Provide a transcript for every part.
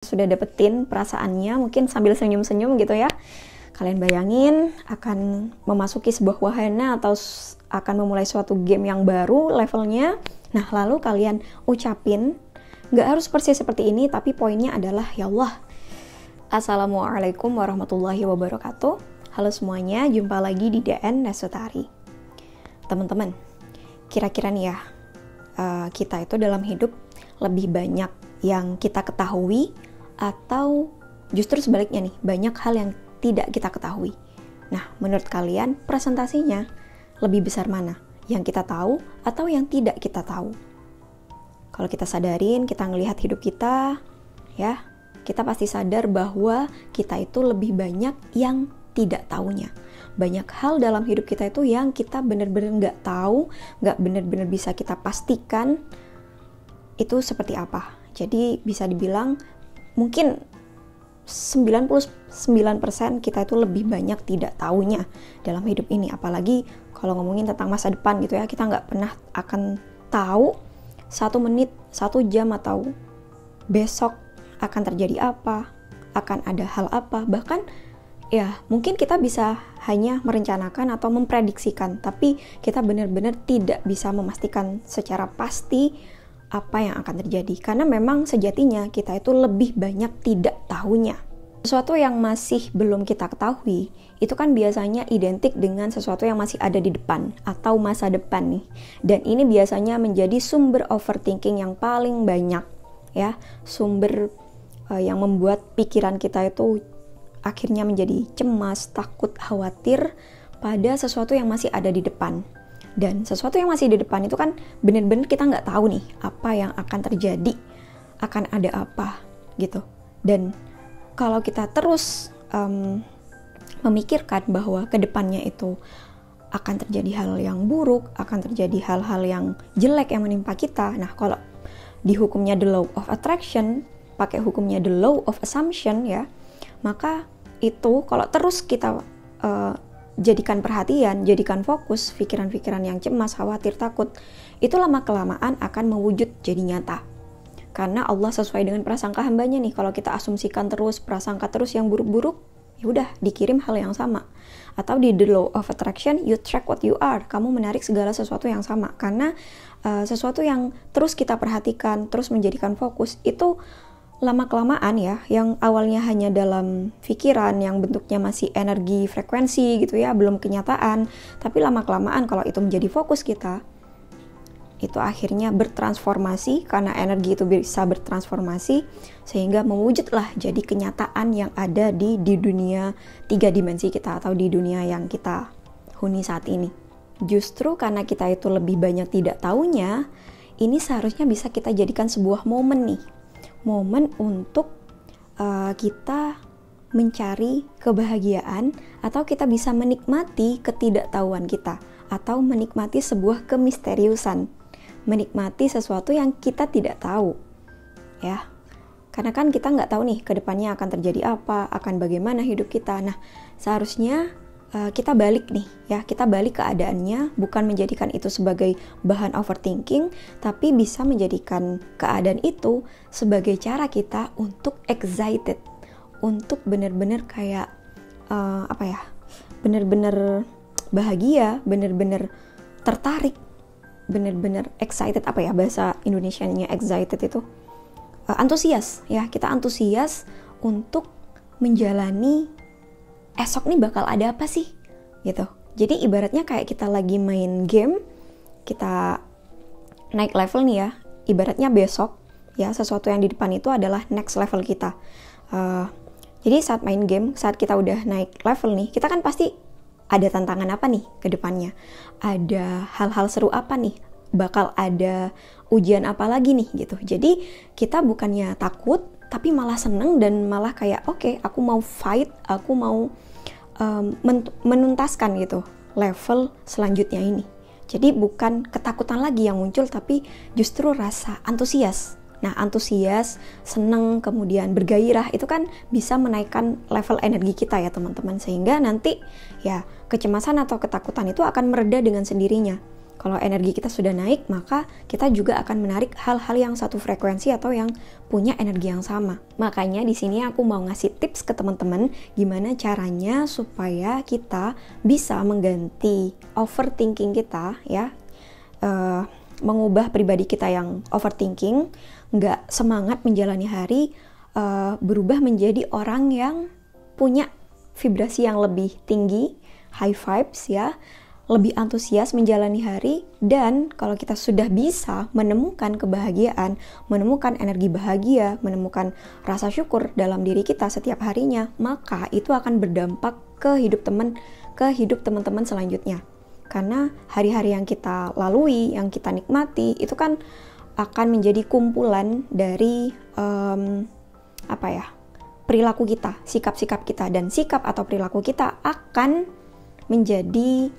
Sudah dapetin perasaannya, mungkin sambil senyum-senyum gitu ya. Kalian bayangin akan memasuki sebuah wahana atau akan memulai suatu game yang baru levelnya. Nah, lalu kalian ucapin, gak harus persis seperti ini, tapi poinnya adalah, ya Allah, Assalamualaikum warahmatullahi wabarakatuh. Halo semuanya, jumpa lagi di DN Nasutari. Teman-teman, kira-kira nih ya, kita itu dalam hidup lebih banyak yang kita ketahui atau justru sebaliknya nih, banyak hal yang tidak kita ketahui. Nah, menurut kalian presentasinya lebih besar mana? Yang kita tahu atau yang tidak kita tahu? Kalau kita sadarin, kita ngelihat hidup kita, ya, kita pasti sadar bahwa kita itu lebih banyak yang tidak tahunya. Banyak hal dalam hidup kita itu yang kita benar-benar nggak tahu, nggak benar-benar bisa kita pastikan itu seperti apa. Jadi bisa dibilang mungkin 99% kita itu lebih banyak tidak tahunya dalam hidup ini. Apalagi kalau ngomongin tentang masa depan gitu ya, kita nggak pernah akan tahu 1 menit, 1 jam atau besok akan terjadi apa, akan ada hal apa. Bahkan ya mungkin kita bisa hanya merencanakan atau memprediksikan, tapi kita benar-benar tidak bisa memastikan secara pasti apa yang akan terjadi, karena memang sejatinya kita itu lebih banyak tidak tahunya. Sesuatu yang masih belum kita ketahui itu kan biasanya identik dengan sesuatu yang masih ada di depan atau masa depan nih, dan ini biasanya menjadi sumber overthinking yang paling banyak ya, sumber yang membuat pikiran kita itu akhirnya menjadi cemas, takut, khawatir pada sesuatu yang masih ada di depan. Dan sesuatu yang masih di depan itu kan benar-benar kita nggak tahu nih apa yang akan terjadi, akan ada apa gitu. Dan kalau kita terus memikirkan bahwa ke depannya itu akan terjadi hal yang buruk, akan terjadi hal-hal yang jelek yang menimpa kita. Nah, kalau di hukumnya the law of attraction, pakai hukumnya the law of assumption ya, maka itu kalau terus kita jadikan perhatian, jadikan fokus pikiran-pikiran yang cemas, khawatir, takut, itu lama-kelamaan akan mewujud jadi nyata. Karena Allah sesuai dengan prasangka hambanya nih, kalau kita asumsikan terus, prasangka terus yang buruk-buruk, ya udah dikirim hal yang sama. Atau di the law of attraction, you track what you are, kamu menarik segala sesuatu yang sama. Karena sesuatu yang terus kita perhatikan, terus menjadikan fokus, itu lama-kelamaan ya, yang awalnya hanya dalam pikiran yang bentuknya masih energi, frekuensi gitu ya, belum kenyataan, tapi lama-kelamaan kalau itu menjadi fokus kita, itu akhirnya bertransformasi, karena energi itu bisa bertransformasi, sehingga mewujudlah jadi kenyataan yang ada di dunia 3 dimensi kita, atau di dunia yang kita huni saat ini. Justru karena kita itu lebih banyak tidak tahunya, ini seharusnya bisa kita jadikan sebuah momen nih, momen untuk kita mencari kebahagiaan, atau kita bisa menikmati ketidaktahuan kita, atau menikmati sebuah kemisteriusan, menikmati sesuatu yang kita tidak tahu ya, karena kan kita nggak tahu nih ke depannya akan terjadi apa, akan bagaimana hidup kita. Nah, seharusnya kita balik nih ya, kita balik keadaannya, bukan menjadikan itu sebagai bahan overthinking, tapi bisa menjadikan keadaan itu sebagai cara kita untuk excited, untuk benar-benar kayak benar-benar bahagia, benar-benar tertarik, benar-benar excited, bahasa Indonesianya excited itu antusias ya, kita antusias untuk menjalani esok nih bakal ada apa sih gitu. Jadi ibaratnya kayak kita lagi main game, kita naik level nih ya, ibaratnya besok ya, sesuatu yang di depan itu adalah next level kita. Jadi saat main game, saat kita udah naik level nih, kita kan pasti ada tantangan apa nih ke depannya, ada hal-hal seru apa nih, bakal ada ujian apa lagi nih gitu. Jadi kita bukannya takut, tapi malah seneng dan malah kayak oke, aku mau fight, aku mau menuntaskan gitu level selanjutnya ini. Jadi bukan ketakutan lagi yang muncul, tapi justru rasa antusias. Nah, antusias, seneng, kemudian bergairah, itu kan bisa menaikkan level energi kita ya teman-teman, sehingga nanti ya kecemasan atau ketakutan itu akan mereda dengan sendirinya. Kalau energi kita sudah naik, maka kita juga akan menarik hal-hal yang satu frekuensi atau yang punya energi yang sama. Makanya di sini aku mau ngasih tips ke teman-teman gimana caranya supaya kita bisa mengganti overthinking kita, ya, mengubah pribadi kita yang overthinking, nggak semangat menjalani hari, berubah menjadi orang yang punya vibrasi yang lebih tinggi, high vibes, ya, lebih antusias menjalani hari. Dan kalau kita sudah bisa menemukan kebahagiaan, menemukan energi bahagia, menemukan rasa syukur dalam diri kita setiap harinya, maka itu akan berdampak ke hidup teman-teman selanjutnya. Karena hari-hari yang kita lalui, yang kita nikmati, itu kan akan menjadi kumpulan dari perilaku kita, sikap-sikap kita, dan sikap atau perilaku kita akan menjadi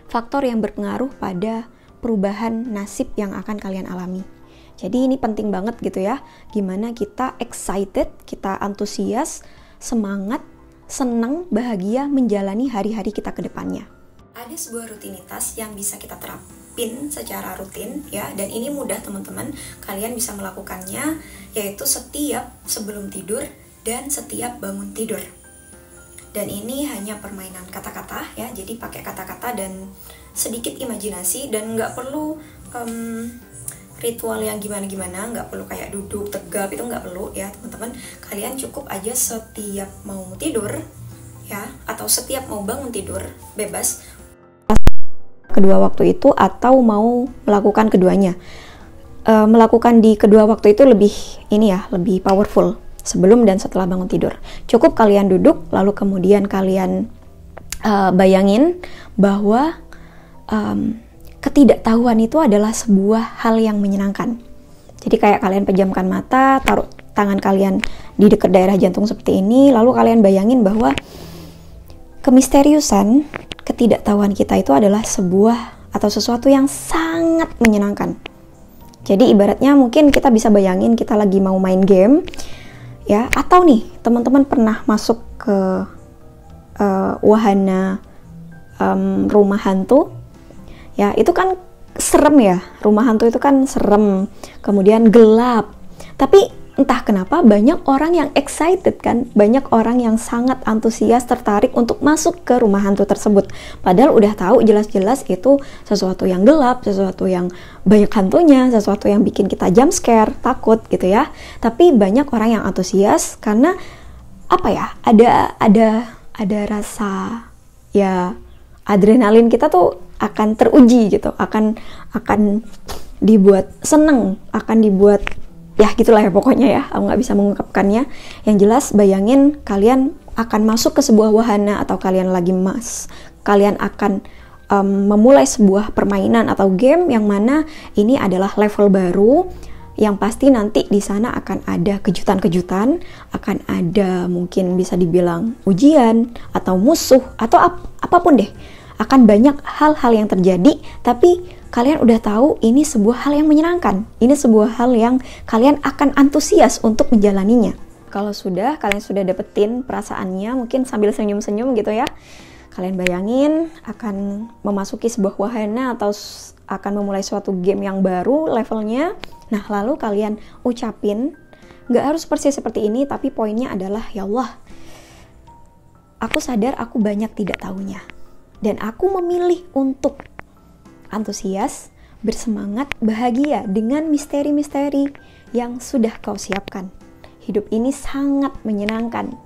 faktor yang berpengaruh pada perubahan nasib yang akan kalian alami. Jadi ini penting banget gitu ya, gimana kita excited, kita antusias, semangat, senang, bahagia menjalani hari-hari kita ke depannya. Ada sebuah rutinitas yang bisa kita terapin secara rutin, ya, dan ini mudah teman-teman, kalian bisa melakukannya, yaitu setiap sebelum tidur dan setiap bangun tidur. Dan ini hanya permainan kata-kata, ya, jadi pakai kata-kata dan sedikit imajinasi, dan nggak perlu ritual yang gimana-gimana, nggak perlu kayak duduk tegap, itu nggak perlu ya teman-teman. Kalian cukup aja setiap mau tidur, ya, atau setiap mau bangun tidur, bebas. Kedua waktu itu atau mau melakukan keduanya. Melakukan di kedua waktu itu lebih powerful. Sebelum dan setelah bangun tidur. Cukup kalian duduk, lalu kemudian kalian bayangin bahwa ketidaktahuan itu adalah sebuah hal yang menyenangkan. Jadi kayak kalian pejamkan mata, taruh tangan kalian di dekat daerah jantung seperti ini, lalu kalian bayangin bahwa kemisteriusan, ketidaktahuan kita itu adalah sebuah atau sesuatu yang sangat menyenangkan. Jadi ibaratnya mungkin kita bisa bayangin kita lagi mau main game, ya, atau nih teman-teman pernah masuk ke wahana rumah hantu, ya, itu kan serem ya, rumah hantu itu kan serem, kemudian gelap, tapi entah kenapa banyak orang yang excited kan, banyak orang yang sangat antusias, tertarik untuk masuk ke rumah hantu tersebut, padahal udah tahu jelas-jelas itu sesuatu yang gelap, sesuatu yang banyak hantunya, sesuatu yang bikin kita jump scare, takut gitu ya. Tapi banyak orang yang antusias karena ada rasa, ya, adrenalin kita tuh akan teruji gitu, akan dibuat seneng, akan dibuat, ya gitulah ya pokoknya ya, aku nggak bisa mengungkapkannya. Yang jelas bayangin kalian akan masuk ke sebuah wahana, atau kalian akan memulai sebuah permainan atau game yang mana ini adalah level baru, yang pasti nanti di sana akan ada kejutan-kejutan, akan ada mungkin bisa dibilang ujian atau musuh atau apapun deh. Akan banyak hal-hal yang terjadi, tapi kalian udah tahu ini sebuah hal yang menyenangkan. Ini sebuah hal yang kalian akan antusias untuk menjalaninya. Kalau kalian sudah dapetin perasaannya, mungkin sambil senyum-senyum gitu ya. Kalian bayangin akan memasuki sebuah wahana atau akan memulai suatu game yang baru levelnya. Nah, lalu kalian ucapin, nggak harus persis seperti ini, tapi poinnya adalah, ya Allah, aku sadar aku banyak tidak tahunya. Dan aku memilih untuk antusias, bersemangat, bahagia dengan misteri-misteri yang sudah kau siapkan. Hidup ini sangat menyenangkan.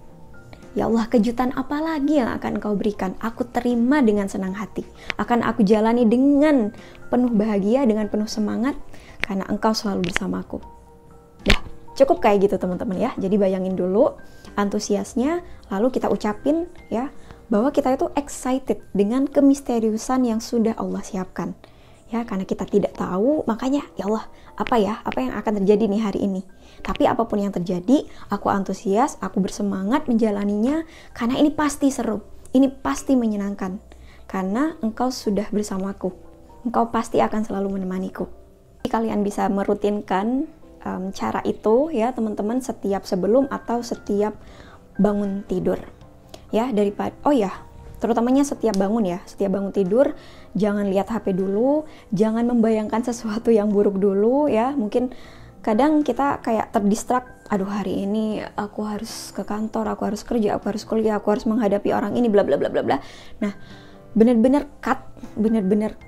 Ya Allah, kejutan apa lagi yang akan kau berikan? Aku terima dengan senang hati. Akan aku jalani dengan penuh bahagia, dengan penuh semangat, karena engkau selalu bersamaku. Dah, cukup kayak gitu teman-teman ya. Jadi bayangin dulu antusiasnya, lalu kita ucapin ya, bahwa kita itu excited dengan kemisteriusan yang sudah Allah siapkan. Ya, karena kita tidak tahu, makanya ya Allah, apa yang akan terjadi nih hari ini. Tapi apapun yang terjadi, aku antusias, aku bersemangat menjalaninya, karena ini pasti seru, ini pasti menyenangkan. Karena engkau sudah bersamaku, engkau pasti akan selalu menemaniku. Kalian bisa merutinkan cara itu ya teman-teman, setiap sebelum atau setiap bangun tidur. Ya, daripada, Terutamanya setiap bangun ya, setiap bangun tidur, jangan lihat HP dulu, jangan membayangkan sesuatu yang buruk dulu ya. Mungkin kadang kita kayak terdistrak, aduh hari ini aku harus ke kantor, aku harus kerja, aku harus kuliah, aku harus menghadapi orang ini, bla bla bla bla bla. Nah, benar-benar cut, benar-benar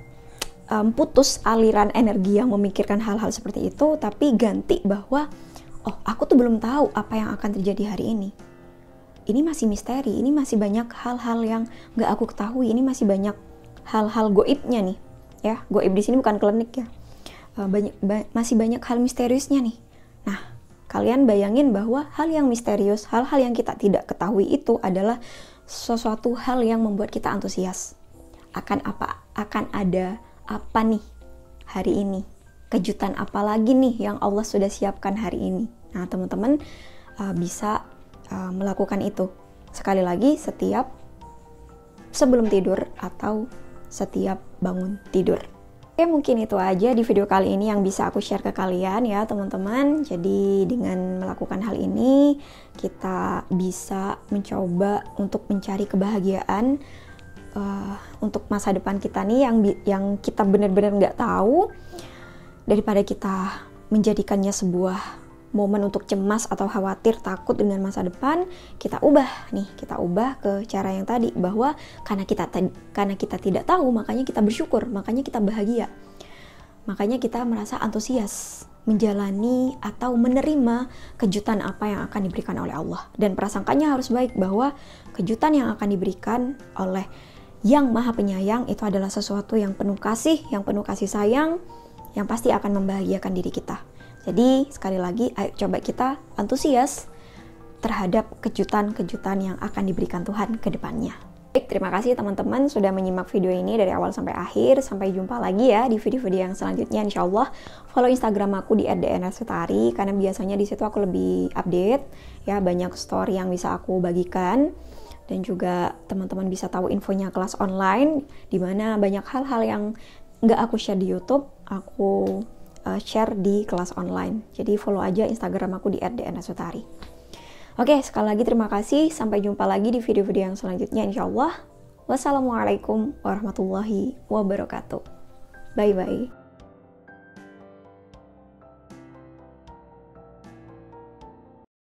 putus aliran energi yang memikirkan hal-hal seperti itu, tapi ganti bahwa, oh aku tuh belum tahu apa yang akan terjadi hari ini. Ini masih misteri, ini masih banyak hal-hal yang gak aku ketahui, ini masih banyak hal-hal goibnya nih, ya. Goib di sini bukan klinik ya. Masih banyak hal misteriusnya nih. Nah, kalian bayangin bahwa hal yang misterius, hal-hal yang kita tidak ketahui itu adalah sesuatu hal yang membuat kita antusias. Akan ada apa nih hari ini? Kejutan apa lagi nih yang Allah sudah siapkan hari ini? Nah, teman-teman bisa melakukan itu. Sekali lagi, setiap sebelum tidur atau setiap bangun tidur. Oke, mungkin itu aja di video kali ini yang bisa aku share ke kalian ya teman-teman. Jadi dengan melakukan hal ini, kita bisa mencoba untuk mencari kebahagiaan untuk masa depan kita nih yang kita benar-benar nggak tahu, daripada kita menjadikannya sebuah momen untuk cemas atau khawatir, takut dengan masa depan. Kita ubah ke cara yang tadi, bahwa karena kita tidak tahu, makanya kita bersyukur, makanya kita bahagia, makanya kita merasa antusias menjalani atau menerima kejutan apa yang akan diberikan oleh Allah. Dan prasangkanya harus baik bahwa kejutan yang akan diberikan oleh Yang Maha Penyayang itu adalah sesuatu yang penuh kasih sayang, yang pasti akan membahagiakan diri kita. Jadi sekali lagi, ayo coba kita antusias terhadap kejutan-kejutan yang akan diberikan Tuhan ke depannya. Baik, terima kasih teman-teman sudah menyimak video ini dari awal sampai akhir. Sampai jumpa lagi ya di video-video yang selanjutnya. Insyaallah follow Instagram aku di @dnsutari, karena biasanya di situ aku lebih update ya, banyak story yang bisa aku bagikan. Dan juga teman-teman bisa tahu infonya kelas online, di mana banyak hal-hal yang nggak aku share di YouTube, aku share di kelas online. Jadi follow aja Instagram aku di @dnsutari. Oke, sekali lagi terima kasih. Sampai jumpa lagi di video-video yang selanjutnya insyaallah. Wassalamualaikum warahmatullahi wabarakatuh. Bye-bye.